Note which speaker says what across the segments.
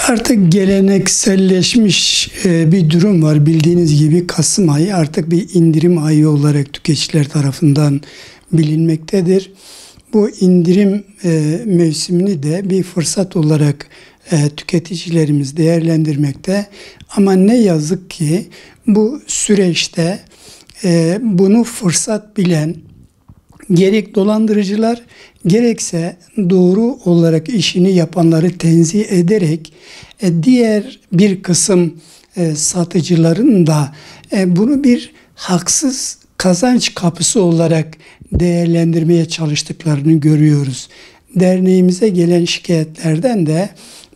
Speaker 1: Artık gelenekselleşmiş bir durum var. Bildiğiniz gibi Kasım ayı artık bir indirim ayı olarak tüketiciler tarafından bilinmektedir. Bu indirim mevsimini de bir fırsat olarak tüketicilerimiz değerlendirmekte. Ama ne yazık ki bu süreçte bunu fırsat bilen gerek dolandırıcılar gerekse doğru olarak işini yapanları tenzih ederek diğer bir kısım satıcıların da bunu bir haksız kazanç kapısı olarak değerlendirmeye çalıştıklarını görüyoruz. Derneğimize gelen şikayetlerden de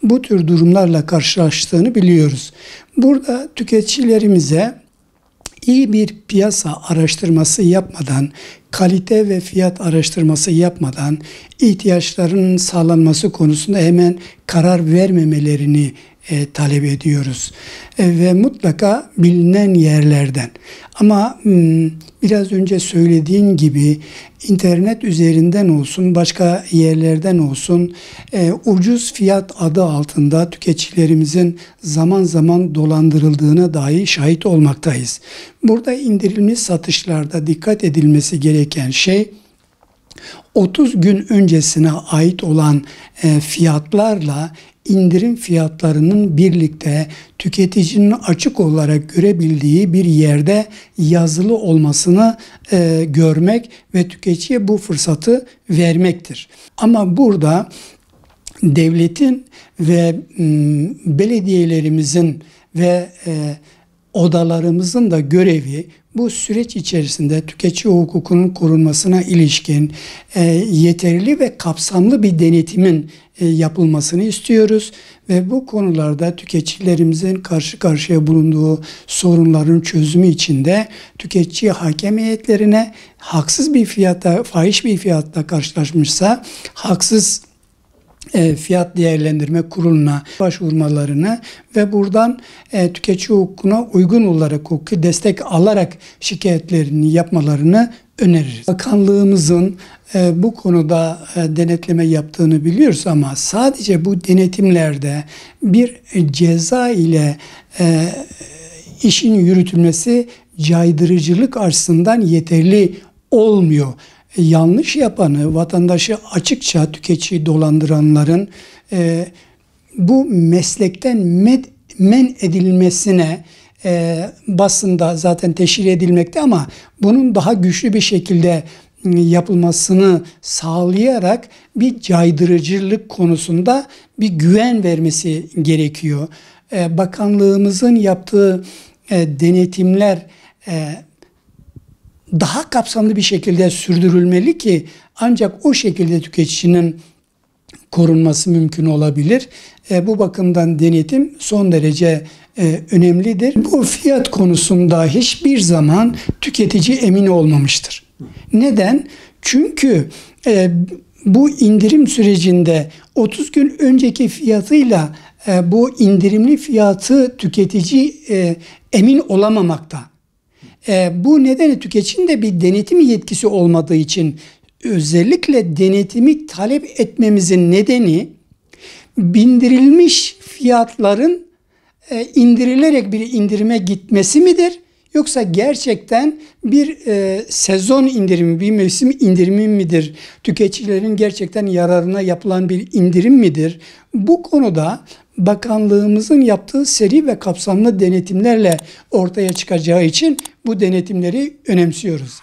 Speaker 1: bu tür durumlarla karşılaştığını biliyoruz. Burada tüketicilerimize iyi bir piyasa araştırması yapmadan, kalite ve fiyat araştırması yapmadan ihtiyaçlarının sağlanması konusunda hemen karar vermemelerini talep ediyoruz. Ve mutlaka bilinen yerlerden. Ama biraz önce söylediğim gibi internet üzerinden olsun, başka yerlerden olsun ucuz fiyat adı altında tüketicilerimizin zaman zaman dolandırıldığına dahi şahit olmaktayız. Burada indirimli satışlarda dikkat edilmesi gereken şey 30 gün öncesine ait olan fiyatlarla indirim fiyatlarının birlikte tüketicinin açık olarak görebildiği bir yerde yazılı olmasını görmek ve tüketiciye bu fırsatı vermektir. Ama burada devletin ve belediyelerimizin ve odalarımızın da görevi bu süreç içerisinde tüketici hukukunun korunmasına ilişkin yeterli ve kapsamlı bir denetimin yapılmasını istiyoruz ve bu konularda tüketicilerimizin karşı karşıya bulunduğu sorunların çözümü için de tüketici hakem heyetlerine haksız bir fiyata, fahiş bir fiyatla karşılaşmışsa haksız fiyat değerlendirme kuruluna başvurmalarını ve buradan tüketici hukukuna uygun olarak hukuki destek alarak şikayetlerini yapmalarını öneririz. Bakanlığımızın bu konuda denetleme yaptığını biliyoruz ama sadece bu denetimlerde bir ceza ile işin yürütülmesi caydırıcılık açısından yeterli olmuyor. Yanlış yapanı, vatandaşı açıkça tüketiciyi dolandıranların bu meslekten men edilmesine basında zaten teşhir edilmekte ama bunun daha güçlü bir şekilde yapılmasını sağlayarak bir caydırıcılık konusunda bir güven vermesi gerekiyor. Bakanlığımızın yaptığı denetimler daha kapsamlı bir şekilde sürdürülmeli ki ancak o şekilde tüketicinin korunması mümkün olabilir. Bu bakımdan denetim son derece önemlidir. Bu fiyat konusunda hiçbir zaman tüketici emin olmamıştır. Neden? Çünkü bu indirim sürecinde 30 gün önceki fiyatıyla bu indirimli fiyatı tüketici emin olamamakta. Bu nedenle tüketicinin de bir denetim yetkisi olmadığı için özellikle denetimi talep etmemizin nedeni bindirilmiş fiyatların indirilerek bir indirime gitmesi midir? Yoksa gerçekten bir sezon indirimi, bir mevsim indirimi midir? Tüketicilerin gerçekten yararına yapılan bir indirim midir? Bu konuda bakanlığımızın yaptığı seri ve kapsamlı denetimlerle ortaya çıkacağı için bu denetimleri önemsiyoruz.